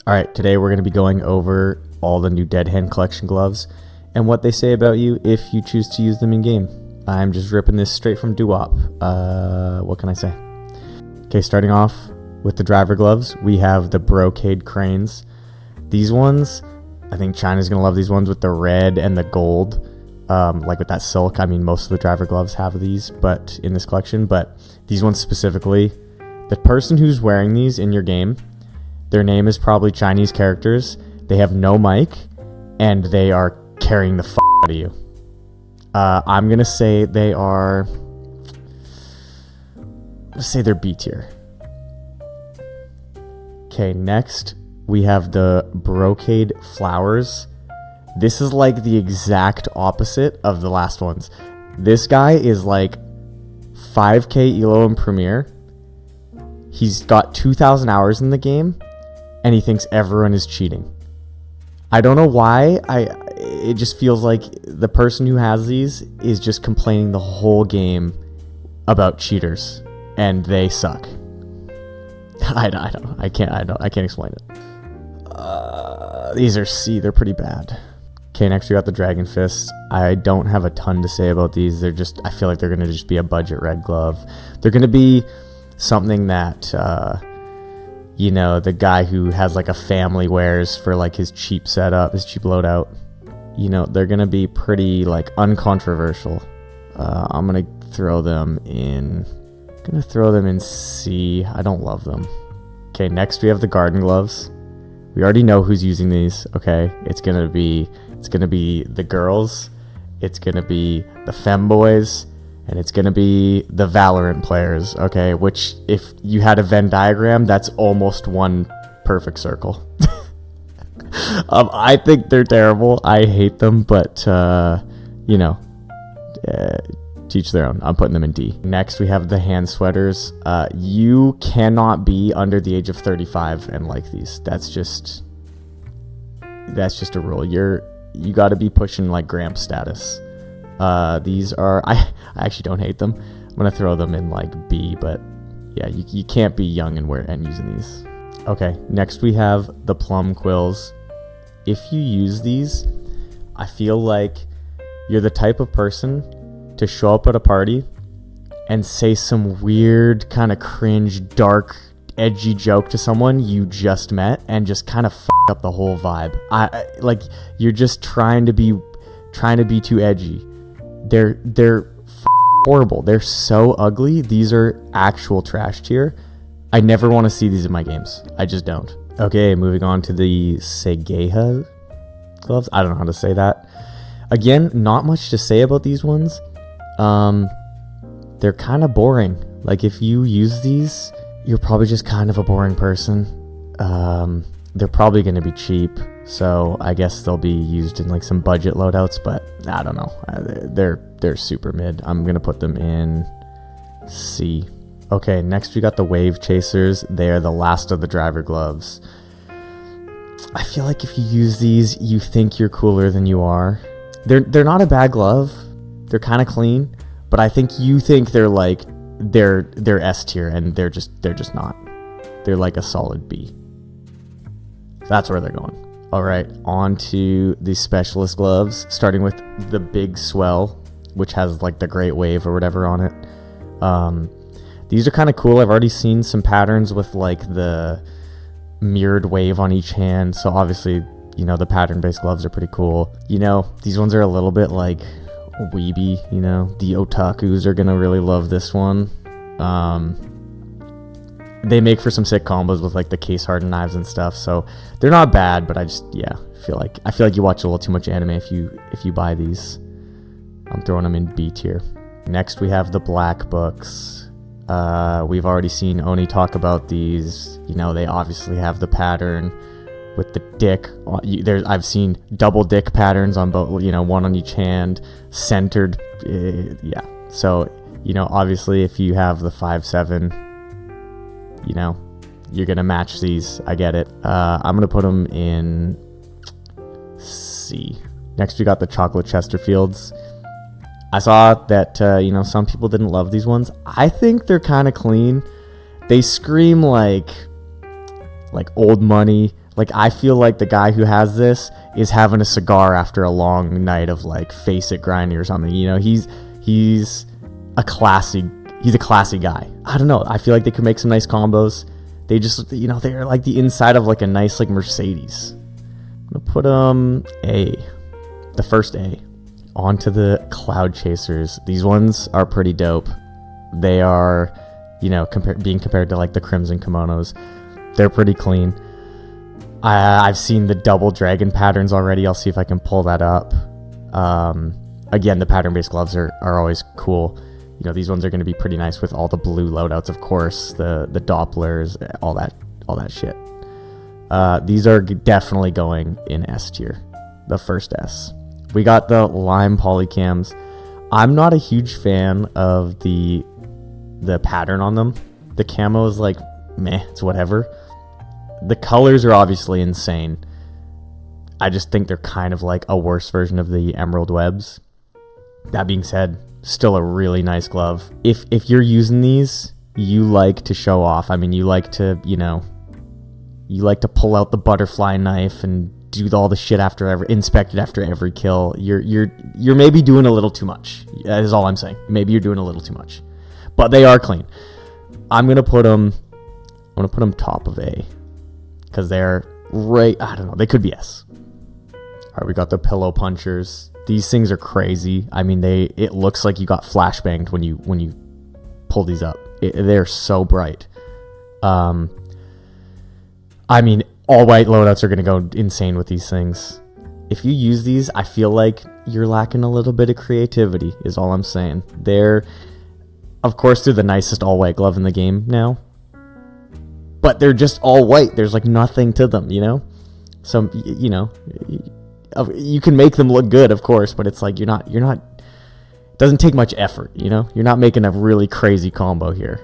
Alright, today we're going to be going over all the new Dead Hand Collection gloves and what they say about you if you choose to use them in game. I'm just ripping this straight from duWap. What can I say? Okay, starting off with the driver gloves, we have the brocade cranes. These ones, I think China's going to love these ones with the red and the gold, like with that silk. I mean, most of the driver gloves have these but in this collection, but these ones specifically, the person who's wearing these in your game, their name is probably Chinese characters. They have no mic, and they are carrying the out of you. I'm gonna say they are. Let's say they're B tier. Okay, next we have the brocade flowers. This is like the exact opposite of the last ones. This guy is like 5k elo in Premiere. He's got 2,000 hours in the game. And he thinks everyone is cheating. I don't know why. It just feels like the person who has these is just complaining the whole game about cheaters, and they suck. I don't know. I can't explain it. These are C. They're pretty bad. Okay, next we got the Dragon Fists. I don't have a ton to say about these. They're just. I feel like they're gonna just be a budget red glove. They're gonna be something that. The guy who has like a family wears for like his cheap setup, his cheap loadout. They're gonna be pretty like uncontroversial. I'm gonna throw them in C. I don't love them. Okay, next we have the garden gloves. We already know who's using these. Okay, it's gonna be the girls, it's gonna be the femboys, and it's going to be the Valorant players, okay? Which, if you had a Venn diagram, that's almost one perfect circle. I think they're terrible. I hate them, but, teach their own. I'm putting them in D. Next, we have the hand sweaters. You cannot be under the age of 35 and like these. That's just a rule. You got to be pushing, like, Gramp status. These are, I actually don't hate them. I'm gonna throw them in like B, but yeah, you can't be young and using these. Okay, next we have the plum quills. If you use these, I feel like you're the type of person to show up at a party and say some weird kind of cringe, dark, edgy joke to someone you just met and just kind of up the whole vibe. Like you're just trying to be too edgy. They're horrible. They're so ugly. These are actual trash tier. I never want to see these in my games. I just don't. Okay, moving on to the Segeha gloves. I don't know how to say that. Again, not much to say about these ones. They're kind of boring. Like if you use these, you're probably just kind of a boring person. They're probably going to be cheap, so I guess they'll be used in like some budget loadouts, but I don't know. They're super mid. I'm going to put them in C. Okay, next we got the Wave Chasers. They are the last of the driver gloves. I feel like if you use these, you think you're cooler than you are. They're not a bad glove. They're kind of clean, but I think you think they're like they're S tier, and they're just not. They're like a solid B. That's where they're going. All right, on to the specialist gloves, starting with the Big Swell, which has like the Great Wave or whatever on it. These are kind of cool. I've already seen some patterns with like the mirrored wave on each hand. So obviously, the pattern-based gloves are pretty cool. These ones are a little bit like weeby, the otakus are gonna really love this one. They make for some sick combos with like the case hardened knives and stuff, so they're not bad, but I feel like you watch a little too much anime if you buy these. I'm throwing them in B tier. Next we have the black books. We've already seen Oni talk about these. They obviously have the pattern with the dick. I've seen double dick patterns on both, one on each hand, centered. Yeah. So obviously if you have the 5.7. You're gonna match these. I get it. I'm gonna put them in C. Next we got the chocolate Chesterfields. I saw that some people didn't love these ones. I think they're kind of clean. They scream like old money, Like, I feel like the guy who has this is having a cigar after a long night of like face it grinding or something. You know, he's a classy guy. I don't know. I feel like they could make some nice combos. They just, you know, they're like the inside of like a nice like Mercedes. I'm gonna put the first A onto the Cloud Chasers. These ones are pretty dope. They are, you know, being compared to like the Crimson Kimonos, they're pretty clean. I've seen the double dragon patterns already. I'll see if I can pull that up. Again, the pattern-based gloves are always cool. You know, these ones are going to be pretty nice with all the blue loadouts, of course, the Dopplers, all that shit. These are definitely going in S tier, the first S. We got the Lime Polycams. I'm not a huge fan of the pattern on them. The camo is like, meh, it's whatever. The colors are obviously insane. I just think they're kind of like a worse version of the Emerald Webs. That being said, still a really nice glove. If you're using these, you like to show off. I mean, you like to, you know, you like to pull out the butterfly knife and do all the shit inspect it after every kill. You're maybe doing a little too much. That is all I'm saying. Maybe you're doing a little too much. But they are clean. I'm gonna put them top of A. Because they're right, I don't know, they could be S. Alright, we got the Pillow Punchers. These things are crazy. I mean, it looks like you got flashbanged when you pull these up. They're so bright. I mean, all white loadouts are going to go insane with these things. If you use these, I feel like you're lacking a little bit of creativity, is all I'm saying. Of course, they're the nicest all white glove in the game now. But they're just all white. There's like nothing to them, you know? So, you know, you can make them look good, of course, but it's like you're not, it doesn't take much effort, you know? You're not making a really crazy combo here.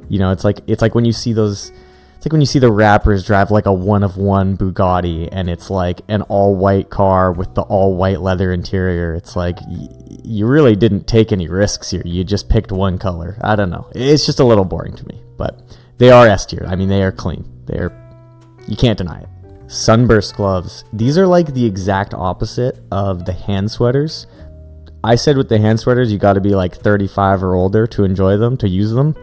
You know, it's like when you see those, it's like when you see the rappers drive like a 1-of-1 Bugatti and it's like an all white car with the all white leather interior. It's like, you really didn't take any risks here. You just picked one color. I don't know. It's just a little boring to me, but they are S tier. I mean, they are clean. You can't deny it. Sunburst gloves. These are like the exact opposite of the hand sweaters. I said with the hand sweaters, you got to be like 35 or older to enjoy them, to use them.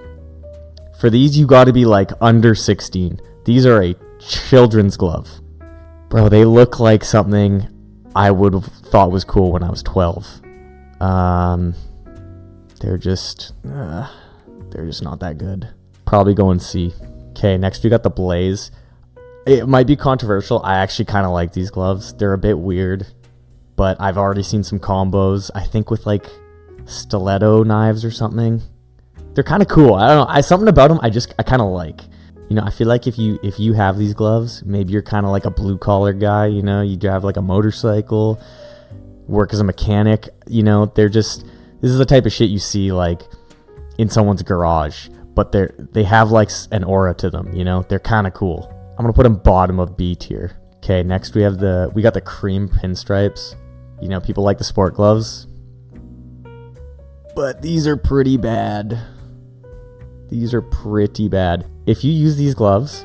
For these, you got to be like under 16. These are a children's glove. Bro, they look like something I would have thought was cool when I was 12. They're just not that good. Probably going C. Okay, next we got the Blaze. It might be controversial. I actually kind of like these gloves. They're a bit weird, but I've already seen some combos. I think with like stiletto knives or something. They're kind of cool. I don't know. Something about them I kind of like. You know, I feel like if you have these gloves, maybe you're kind of like a blue collar guy. You know, you drive like a motorcycle, work as a mechanic. You know, this is the type of shit you see like in someone's garage. But they have like an aura to them, you know? They're kind of cool. I'm going to put them bottom of B tier. Okay, next we got the cream pinstripes. You know, people like the sport gloves. But these are pretty bad. These are pretty bad. If you use these gloves,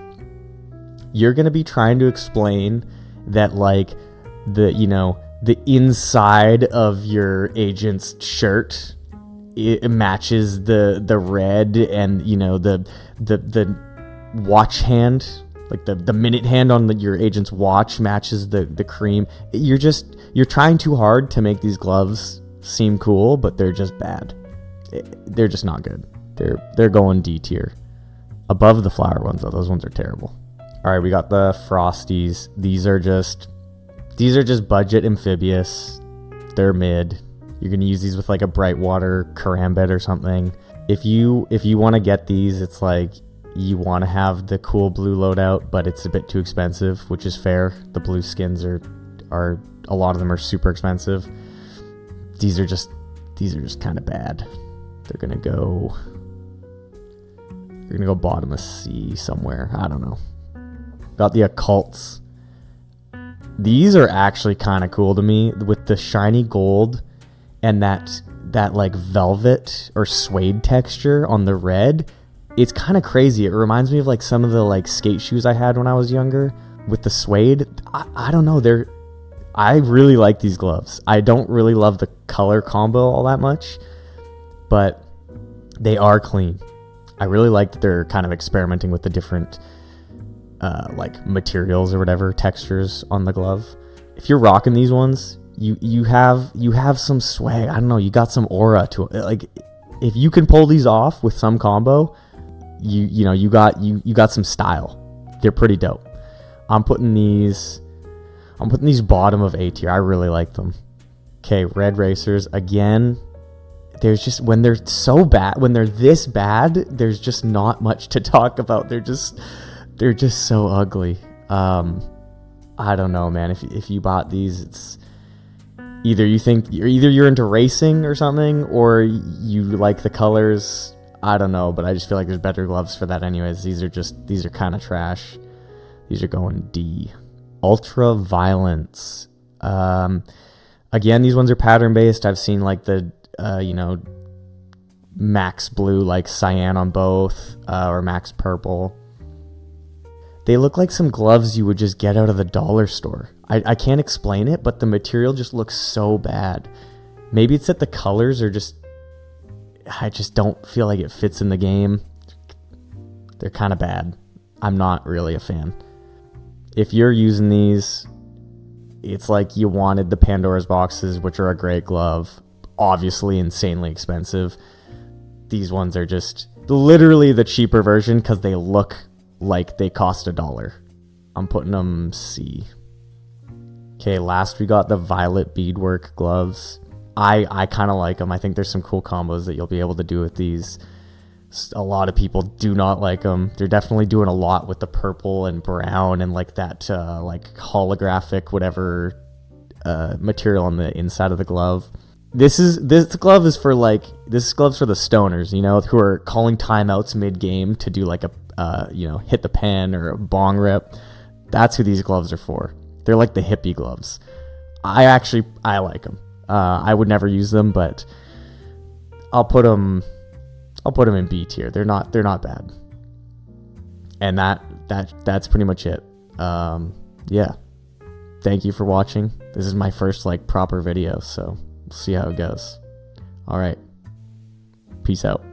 you're going to be trying to explain that like the inside of your agent's shirt, it matches the red, and you know the watch hand, like the minute hand on your agent's watch matches the cream. You're trying too hard to make these gloves seem cool, but they're just bad. They're just not good. They're going D tier. Above the flower ones though, those ones are terrible. All right, we got the Frosties. These are just budget amphibious. They're mid. You're going to use these with like a Brightwater Karambit or something. If you want to get these, it's like you want to have the cool blue loadout, but it's a bit too expensive, which is fair. The blue skins are a lot of them are super expensive. These are just kind of bad. They're going to go bottom of C somewhere. I don't know. Got the Occults. These are actually kind of cool to me with the shiny gold and that like velvet or suede texture on the red. It's kind of crazy. It reminds me of like some of the like skate shoes I had when I was younger with the suede. I don't know. I really like these gloves. I don't really love the color combo all that much, but they are clean. I really like that they're kind of experimenting with the different like materials or whatever, textures on the glove. If you're rocking these ones, you have some swag. I don't know, you got some aura to it. Like if you can pull these off with some combo, you got some style. They're pretty dope. I'm putting these bottom of A tier. I really like them. Okay, red racers again. There's just, when they're so bad, when they're this bad, there's just not much to talk about. They're just so ugly. I don't know, man. If you bought these, it's either you're into racing or something, or you like the colors. I don't know, but I just feel like there's better gloves for that anyways. These are kind of trash. These are going D. Ultra Violence. Again, these ones are pattern based. I've seen like the max blue, like cyan on both, or max purple. They look like some gloves you would just get out of the dollar store. I can't explain it, but the material just looks so bad. Maybe it's that the colors are just, I just don't feel like it fits in the game. They're kind of bad. I'm not really a fan. If you're using these, it's like you wanted the Pandora's boxes, which are a great glove, obviously insanely expensive. These ones are just literally the cheaper version because they look like they cost $1. I'm putting them C. Okay, last we got the violet beadwork gloves. I kind of like them. I think there's some cool combos that you'll be able to do with these. A lot of people do not like them. They're definitely doing a lot with the purple and brown and like that like holographic whatever material on the inside of the glove. This glove is for like, this glove's for the stoners, who are calling timeouts mid game to do like a hit the pen or a bong rip. That's who these gloves are for. They're like the hippie gloves. I like them. I would never use them, but I'll put them in B tier. They're not bad. And that's pretty much it. Yeah. Thank you for watching. This is my first like proper video, so we'll see how it goes. All right. Peace out.